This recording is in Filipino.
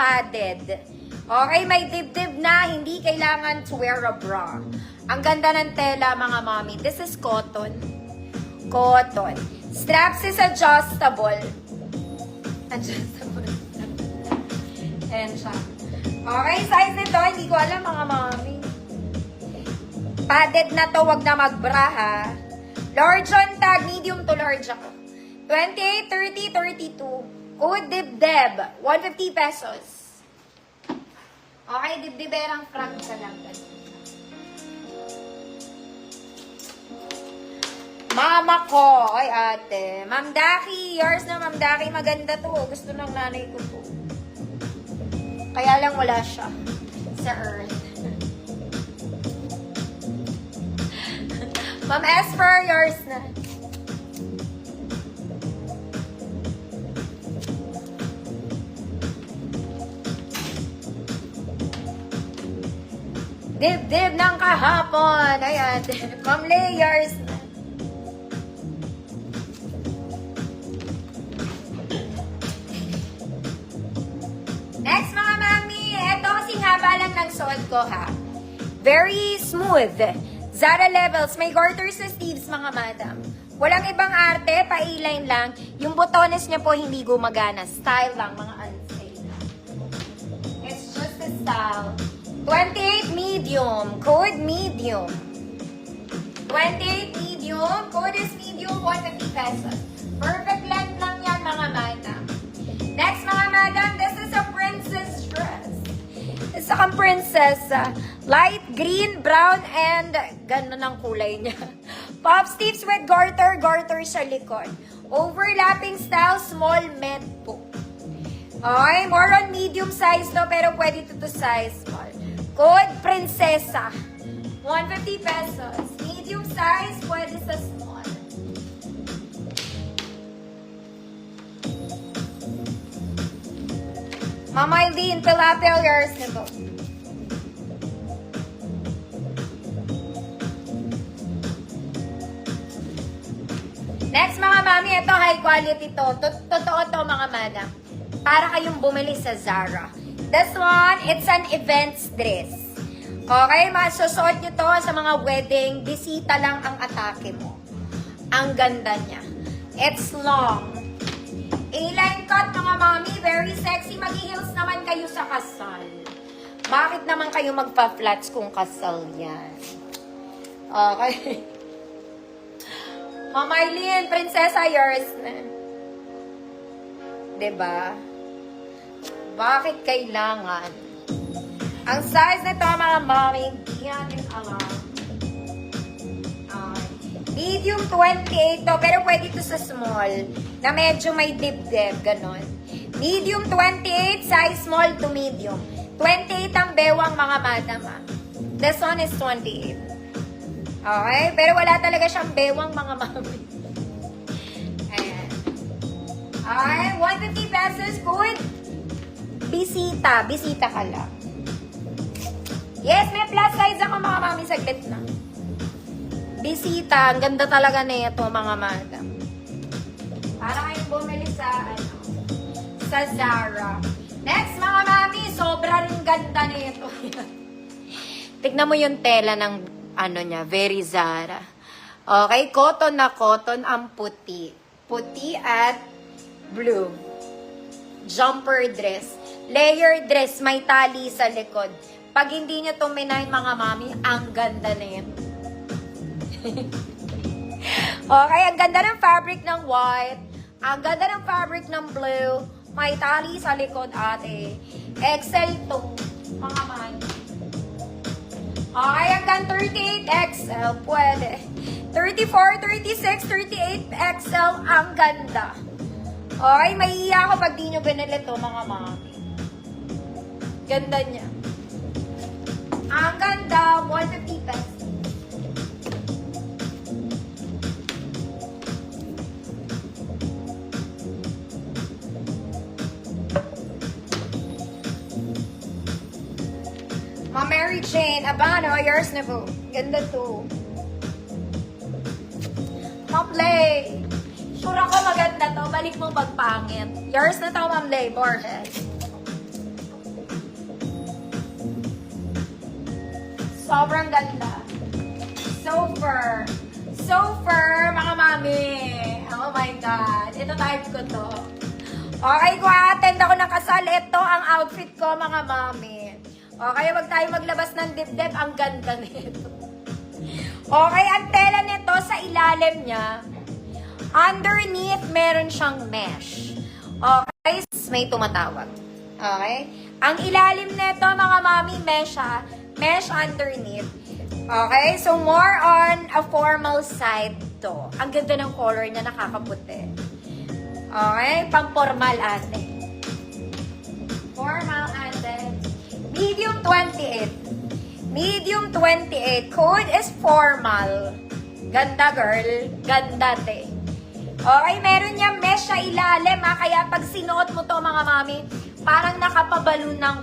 Padded. Okay, may dibdib na, hindi kailangan to wear a bra. Ang ganda ng tela, mga mommy. This is cotton. Cotton. Straps is adjustable. Adjustable. Ayan siya. Okay, size nito, hindi ko alam, mga mommy. Padded na to, wag na magbra, ha. Large on tag, medium to large ako. 28, 30, 32. Code dibdib, 150 pesos. Okay, dibdiberang frank ka lang. Mama ko, ay ate. Ma'am Daki, yours na Ma'am Daki, maganda to. Gusto ng nanay ko to. Kaya lang wala siya sa earth. Ma'am Esper, yours na. Dib-dib ng kahapon. Ayan. Ma'am Layers. Next, mga mami. Ito kasing haba lang ng suot ko, ha. Very smooth. Zara levels. May garters sa sleeves, mga madam. Walang ibang arte. Pa-A-line lang. Yung botones niya po hindi gumagana. Style lang, mga unstyle. It's just a style. 28 medium. Code medium. 28 medium. Code is medium. 150 pesos. Perfect length lang yan, mga madam. Next, mga madam, this is a princess dress. Isa kang princess. Light green, brown, and gano'n ang kulay niya. Pop sleeves with garter. Garter sa likod. Overlapping style, small med po. Okay, more on medium size to, pero pwede to size small. Code Prinsesa. 150 pesos. Medium size, pwede sa small. Mama Eileen, Pilapil, yours nito. Next, mga mami, ito high quality to. Totoo to, mga madam. Para kayong bumili sa Zara. This one, it's an events dress. Okay, masusuot nyo to sa mga wedding. Bisita lang ang atake mo. Ang ganda niya. It's long. A-line cut, mga mami. Very sexy. Mag-heels naman kayo sa kasal. Bakit naman kayo magpa-flats kung kasal yan? Okay. Mama Eileen, Prinsesa, yours na. Diba? Bakit kailangan? Ang size nito, mga mami, hindi natin alam. Medium 28 to, pero pwede ito sa small, na medyo may dibdib, ganon. Medium 28, size small to medium. 28 ang bewang, mga madam. This one is 28. Okay, pero wala talaga siyang bewang, mga mami. Ayan. Okay, 150 pesos, good. Bisita. Bisita ka lang. Yes, may plus size ako, mga mami, saglit na. Bisita. Ang ganda talaga na ito, mga madam. Para kayong bumili sa, sa Zara. Next, mga mami, sobrang ganda na ito. Tignan mo yung tela ng, niya, very Zara. Okay, cotton na cotton ang puti. Puti at blue. Jumper dress. Layer dress, may tali sa likod. Pag hindi nyo tuminay, mga mami, ang ganda na yun. Okay, ang ganda ng fabric ng white. Ang ganda ng fabric ng blue. May tali sa likod, ate. XL to, mga mami. Okay, hanggang 38XL, pwede. 34, 36, 38XL, ang ganda. Okay, maiiya ako pag di nyo binili to, mga mami. Ganda niya. Ang ganda, 150 pesos. Ma Mary Jane, Abano, yours na po. Ganda to. Lay. Sure ako maganda to. Balik mo pagpangit. Yours na to, Ma'am Lay Borges. Sobrang ganda. Super. Super, mga mami. Oh my God. Ito type ko to. Okay, kung a-attend ako ng kasal, ito ang outfit ko, mga mami. Okay, wag tayo maglabas ng dibdib. Ang ganda nito. Okay, ang tela nito sa ilalim niya. Underneath, meron siyang mesh. Okay, may tumatawag. Okay? Ang ilalim nito, mga mami, mesh ha. Mesh underneath. Okay? So, more on a formal side to. Ang ganda ng color niya, nakakaputi. Okay? Pang-formal ate. Formal ate. Medium 28. Medium 28. Code is formal. Ganda, girl. Ganda, te. Okay, meron niya mesh sa ilalim, ha? Kaya pag sinuot mo to, mga mami, parang nakapabalon ng